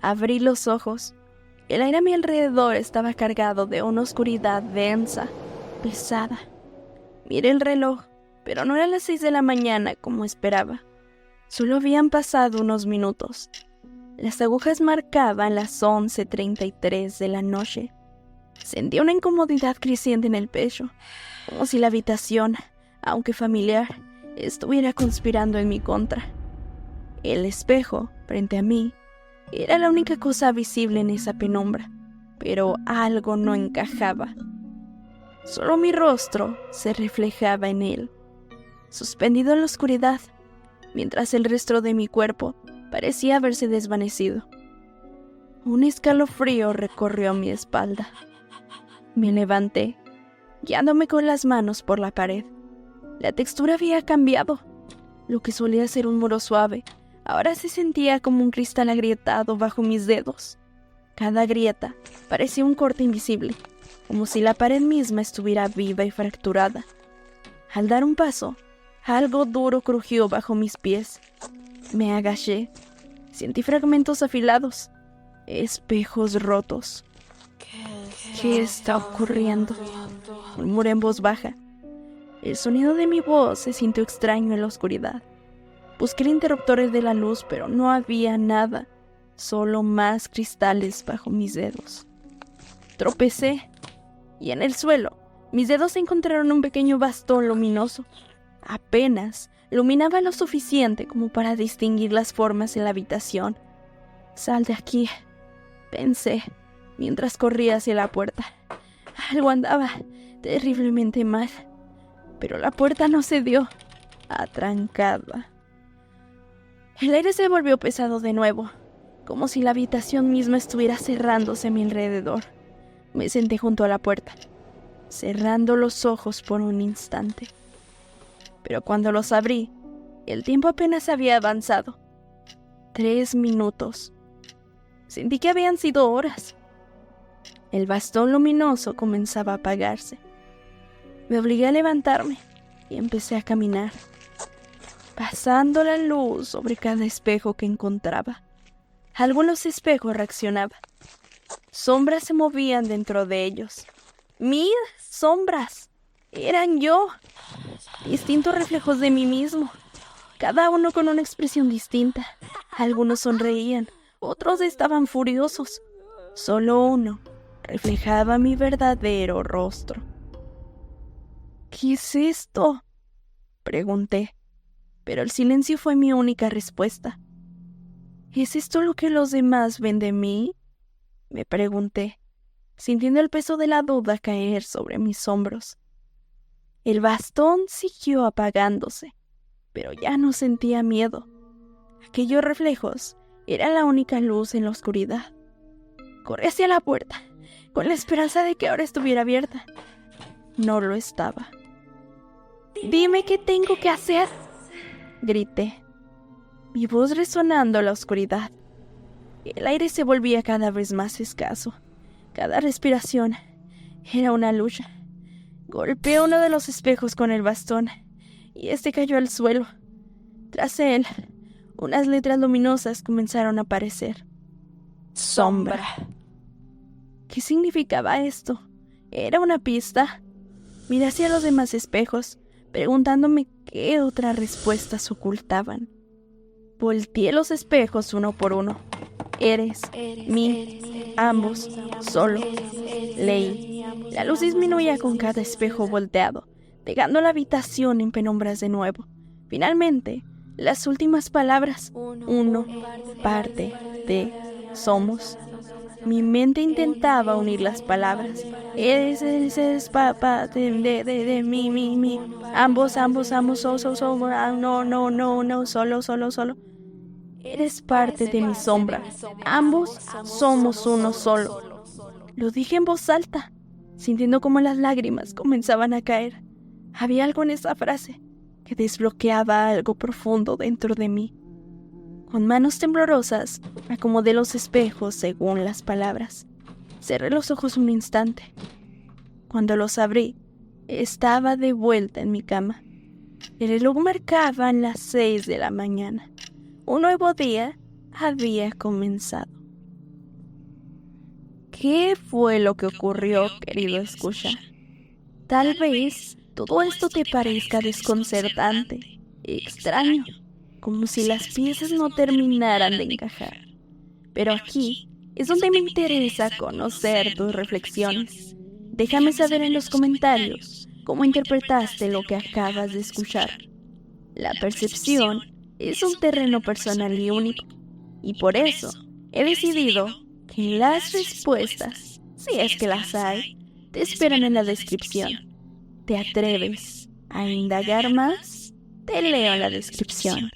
Abrí los ojos. El aire a mi alrededor estaba cargado de una oscuridad densa, pesada. Miré el reloj, pero no eran las 6 de la mañana como esperaba. Solo habían pasado unos minutos. Las agujas marcaban las 11:33 de la noche. Sentí una incomodidad creciente en el pecho, como si la habitación, aunque familiar, estuviera conspirando en mi contra. El espejo, frente a mí, era la única cosa visible en esa penumbra, pero algo no encajaba. Solo mi rostro se reflejaba en él, suspendido en la oscuridad, mientras el resto de mi cuerpo parecía haberse desvanecido. Un escalofrío recorrió mi espalda. Me levanté, guiándome con las manos por la pared. La textura había cambiado. Lo que solía ser un muro suave, ahora se sentía como un cristal agrietado bajo mis dedos. Cada grieta parecía un corte invisible, como si la pared misma estuviera viva y fracturada. Al dar un paso, algo duro crujió bajo mis pies. Me agaché. Sentí fragmentos afilados, espejos rotos. ¿Qué está ocurriendo?, murmuré en voz baja. El sonido de mi voz se sintió extraño en la oscuridad. Busqué el interruptor de la luz, pero no había nada, solo más cristales bajo mis dedos. Tropecé, y en el suelo, mis dedos encontraron un pequeño bastón luminoso. Apenas iluminaba lo suficiente como para distinguir las formas en la habitación. «Sal de aquí», pensé, mientras corría hacia la puerta. Algo andaba terriblemente mal, pero la puerta no cedió, atrancada. El aire se volvió pesado de nuevo, como si la habitación misma estuviera cerrándose a mi alrededor. Me senté junto a la puerta, cerrando los ojos por un instante. Pero cuando los abrí, el tiempo apenas había avanzado. 3 minutos. Sentí que habían sido horas. El bastón luminoso comenzaba a apagarse. Me obligué a levantarme y empecé a caminar, pasando la luz sobre cada espejo que encontraba. Algunos espejos reaccionaban. Sombras se movían dentro de ellos. 1000 sombras. Eran yo. Distintos reflejos de mí mismo, cada uno con una expresión distinta. Algunos sonreían, otros estaban furiosos. Solo uno reflejaba mi verdadero rostro. ¿Qué es esto?, pregunté, pero el silencio fue mi única respuesta. ¿Es esto lo que los demás ven de mí?, me pregunté, sintiendo el peso de la duda caer sobre mis hombros. El bastón siguió apagándose, pero ya no sentía miedo. Aquellos reflejos eran la única luz en la oscuridad. Corrí hacia la puerta, con la esperanza de que ahora estuviera abierta. No lo estaba. «Dime qué tengo que hacer», grité, mi voz resonando en la oscuridad. El aire se volvía cada vez más escaso. Cada respiración era una lucha. Golpeé uno de los espejos con el bastón y este cayó al suelo. Tras él, unas letras luminosas comenzaron a aparecer. Sombra. ¿Qué significaba esto? ¿Era una pista? Miré hacia los demás espejos, preguntándome qué otras respuestas ocultaban. Volteé los espejos uno por uno. Eres, mí, ambos, solo. Leí. La luz disminuía con cada espejo volteado, dejando la habitación en penumbras de nuevo. Finalmente, las últimas palabras. Uno, parte, de, somos. Mi mente intentaba unir las palabras. Eres, papá, de, mí. Ambos, no, solo. Eres parte de mi sombra. Ambos somos uno solo. Lo dije en voz alta, sintiendo como las lágrimas comenzaban a caer. Había algo en esa frase que desbloqueaba algo profundo dentro de mí. Con manos temblorosas, acomodé los espejos según las palabras. Cerré los ojos un instante. Cuando los abrí, estaba de vuelta en mi cama. El reloj marcaba las 6 de la mañana. Un nuevo día había comenzado. ¿Qué fue lo que ocurrió, querido escucha? Tal vez todo esto te parezca desconcertante, extraño, como si las piezas no terminaran de encajar. Pero aquí es donde me interesa conocer tus reflexiones. Déjame saber en los comentarios cómo interpretaste lo que acabas de escuchar. La percepción es un terreno personal y único, y por eso he decidido que las respuestas, si es que las hay, te esperan en la descripción. ¿Te atreves a indagar más? Te leo en la descripción.